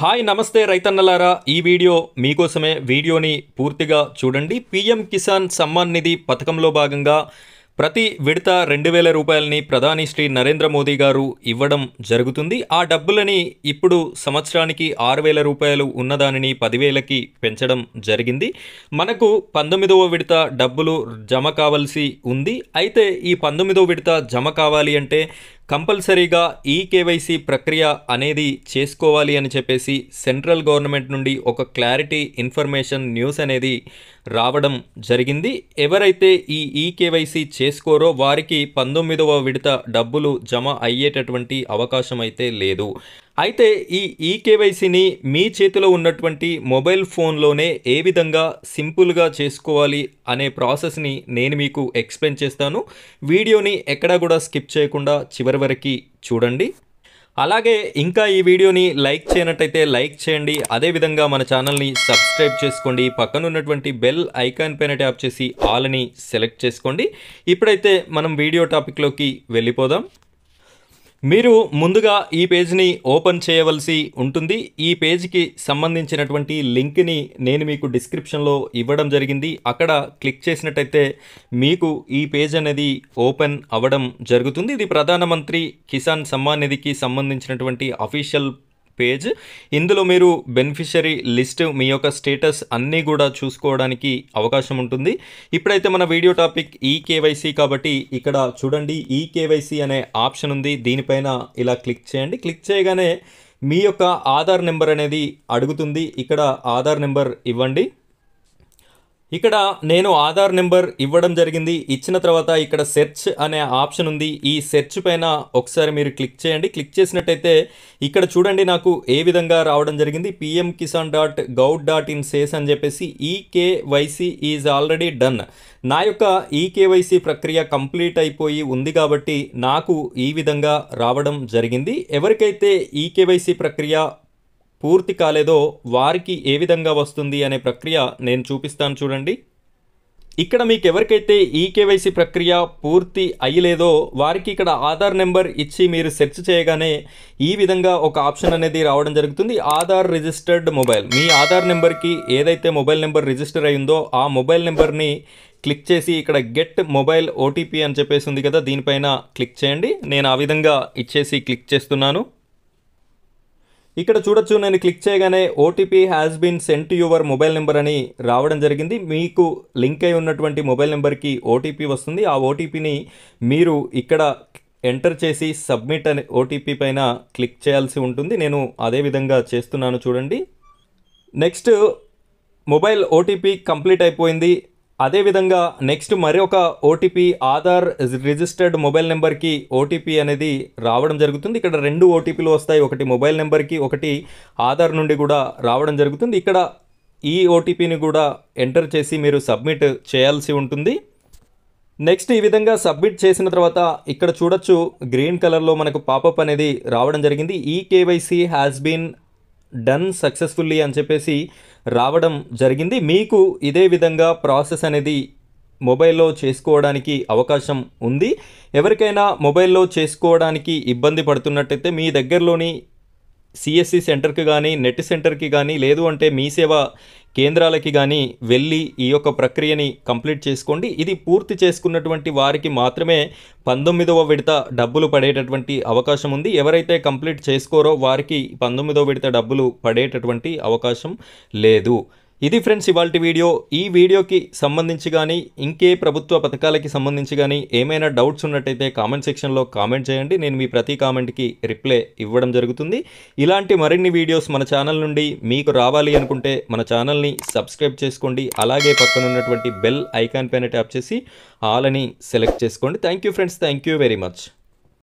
Hi నమస్తే రైతన్నలారా, ఈ video మీకోసమే. వీడియోని పూర్తిగా చూడండి. పీఎం కిసాన్ సమ్మాన్ నిధి పథకంలో భాగంగా ప్రతి విడత 2000 రూపాయలని ప్రధాని శ్రీ నరేంద్ర మోదీ గారు ఇవ్వడం జరుగుతుంది. ఆ డబ్బులని ఇప్పుడు సంవత్సరానికి 6000 రూపాయలు ఉన్నదానిని 10,000కి పెంచడం జరిగింది. మనకు 19వ విడత డబ్బులు జమ కావాల్సి ఉంది. అయితే ఈ 19వ విడత జమ కావాలి అంటే కంపల్సరీగా ఈ కేవైసీ ప్రక్రియ అనేది చేసుకోవాలి అని చెప్పేసి సెంట్రల్ గవర్నమెంట్ నుండి ఒక క్లారిటీ ఇన్ఫర్మేషన్ న్యూస్ అనేది రావడం జరిగింది. ఎవరైతే ఈ కేవైసీ చేసుకోరో వారికి 19వ విడత డబ్బులు జమ అయ్యేటటువంటి అవకాశం అయితే లేదు. అయితే ఈ కేవైసీని మీ చేతిలో ఉన్నటువంటి మొబైల్ ఫోన్లోనే ఏ విధంగా సింపుల్గా చేసుకోవాలి అనే ప్రాసెస్ని నేను మీకు ఎక్స్ప్లెయిన్ చేస్తాను. వీడియోని ఎక్కడా కూడా స్కిప్ చేయకుండా చివరి వరకు చూడండి. అలాగే ఇంకా ఈ వీడియోని లైక్ చేయనట్టయితే లైక్ చేయండి. అదేవిధంగా మన ఛానల్ని సబ్స్క్రైబ్ చేసుకోండి. పక్కన ఉన్నటువంటి బెల్ ఐకాన్ పైన ట్యాప్ చేసి ఆల్ని సెలెక్ట్ చేసుకోండి. ఇప్పుడైతే మనం వీడియో టాపిక్లోకి వెళ్ళిపోదాం. మీరు ముందుగా ఈ పేజ్ని ఓపెన్ చేయవలసి ఉంటుంది. ఈ పేజ్కి సంబంధించినటువంటి లింక్ని నేను మీకు డిస్క్రిప్షన్లో ఇవ్వడం జరిగింది. అక్కడ క్లిక్ చేసినట్టయితే మీకు ఈ పేజ్ అనేది ఓపెన్ అవ్వడం జరుగుతుంది. ఇది ప్రధానమంత్రి కిసాన్ సమ్మాన్ నిధికి సంబంధించినటువంటి అఫీషియల్ పేజ్. ఇందులో మీరు బెనిఫిషరీ లిస్ట్, మీ యొక్క స్టేటస్ అన్నీ కూడా చూసుకోవడానికి అవకాశం ఉంటుంది. ఇప్పుడైతే మన వీడియో టాపిక్ ఈ కేవైసీ కాబట్టి ఇక్కడ చూడండి, ఈ కేవైసీ అనే ఆప్షన్ ఉంది. దీనిపైన ఇలా క్లిక్ చేయండి. క్లిక్ చేయగానే మీ యొక్క ఆధార్ నెంబర్ అనేది అడుగుతుంది. ఇక్కడ ఆధార్ నెంబర్ ఇవ్వండి. ఇక్కడ నేను ఆధార్ నెంబర్ ఇవ్వడం జరిగింది. ఇచ్చిన తర్వాత ఇక్కడ సెర్చ్ అనే ఆప్షన్ ఉంది. ఈ సెర్చ్ పైన ఒకసారి మీరు క్లిక్ చేయండి. క్లిక్ చేసినట్టయితే ఇక్కడ చూడండి నాకు ఏ విధంగా రావడం జరిగింది. pmkisan.gov.in సేస్ అని చెప్పేసి ఈ కేవైసీ ఈజ్ ఆల్రెడీ డన్. నా యొక్క ఈ కేవైసీ ప్రక్రియ కంప్లీట్ అయిపోయి ఉంది కాబట్టి నాకు ఈ విధంగా రావడం జరిగింది. ఎవరికైతే ఈ కేవైసీ ప్రక్రియ పూర్తి కాలేదో వారికి ఏ విధంగా వస్తుంది అనే ప్రక్రియ నేను చూపిస్తాను చూడండి. ఇక్కడ మీకు ఎవరికైతే ఈ కేవైసీ ప్రక్రియ పూర్తి అయ్యలేదో వారికి ఇక్కడ ఆధార్ నెంబర్ ఇచ్చి మీరు సెర్చ్ చేయగానే ఈ విధంగా ఒక ఆప్షన్ అనేది రావడం జరుగుతుంది. Aadhaar registered mobile. మీ ఆధార్ నెంబర్కి ఏదైతే మొబైల్ నెంబర్ రిజిస్టర్ అయిందో ఆ మొబైల్ నెంబర్ని క్లిక్ చేసి ఇక్కడ గెట్ మొబైల్ ఓటీపీ అని చెప్పేసి ఉంది కదా, దీనిపైన క్లిక్ చేయండి. నేను ఆ విధంగా ఇచ్చేసి క్లిక్ చేస్తున్నాను. ఇక్కడ చూడొచ్చు, నేను క్లిక్ చేయగానే OTP has been sent your mobile number అని రావడం జరిగింది. మీకు లింక్ అయి ఉన్నటువంటి మొబైల్ నెంబర్కి ఓటీపీ వస్తుంది. ఆ ఓటీపీని మీరు ఇక్కడ ఎంటర్ చేసి సబ్మిట్ అనే ఓటీపీ పైన క్లిక్ చేయాల్సి ఉంటుంది. నేను అదే విధంగా చేస్తున్నాను చూడండి. నెక్స్ట్ మొబైల్ ఓటీపీ కంప్లీట్ అయిపోయింది. అదేవిధంగా నెక్స్ట్ మరొక ఓటీపీ ఆధార్ రిజిస్టర్డ్ మొబైల్ నెంబర్కి ఓటీపీ అనేది రావడం జరుగుతుంది. ఇక్కడ 2 ఓటీపీలు వస్తాయి. ఒకటి మొబైల్ నెంబర్కి, ఒకటి ఆధార్ నుండి కూడా రావడం జరుగుతుంది. ఇక్కడ ఈ ఓటీపీని కూడా ఎంటర్ చేసి మీరు సబ్మిట్ చేయాల్సి ఉంటుంది. నెక్స్ట్ ఈ విధంగా సబ్మిట్ చేసిన తర్వాత ఇక్కడ చూడొచ్చు గ్రీన్ కలర్లో మనకు పాపప్ అనేది రావడం జరిగింది. ఈ KYC has been done successfully అని చెప్పేసి రావడం జరిగింది. మీకు ఇదే విధంగా ప్రాసెస్ అనేది మొబైల్లో చేసుకోవడానికి అవకాశం ఉంది. ఎవరికైనా మొబైల్లో చేసుకోవడానికి ఇబ్బంది పడుతున్నట్టయితే మీ దగ్గరలోని సిఎస్సి సెంటర్కి కానీ, నెట్ సెంటర్కి కానీ, లేదు అంటే మీ సేవా కేంద్రాలకి కానీ వెళ్ళి ఈ యొక్క ప్రక్రియని కంప్లీట్ చేసుకోండి. ఇది పూర్తి చేసుకున్నటువంటి వారికి మాత్రమే 19వ విడత డబ్బులు పడేటటువంటి అవకాశం ఉంది. ఎవరైతే కంప్లీట్ చేసుకోరో వారికి 19వ విడత డబ్బులు పడేటటువంటి అవకాశం లేదు. ఇది ఫ్రెండ్స్ ఇవాల్టి వీడియో. ఈ వీడియోకి సంబంధించి కానీ ఇంకే ప్రభుత్వ పథకాలకి సంబంధించి కానీ ఏమైనా డౌట్స్ ఉన్నట్టయితే కామెంట్ సెక్షన్లో కామెంట్ చేయండి. నేను మీ ప్రతి కామెంట్కి రిప్లై ఇవ్వడం జరుగుతుంది. ఇలాంటి మరిన్ని వీడియోస్ మన ఛానల్ నుండి మీకు రావాలి అనుకుంటే మన ఛానల్ని సబ్స్క్రైబ్ చేసుకోండి. అలాగే పక్కన ఉన్నటువంటి బెల్ ఐకాన్ పైన ట్యాప్ చేసి ఆల్ అని సెలెక్ట్ చేసుకోండి. Thank you friends, thank you very much.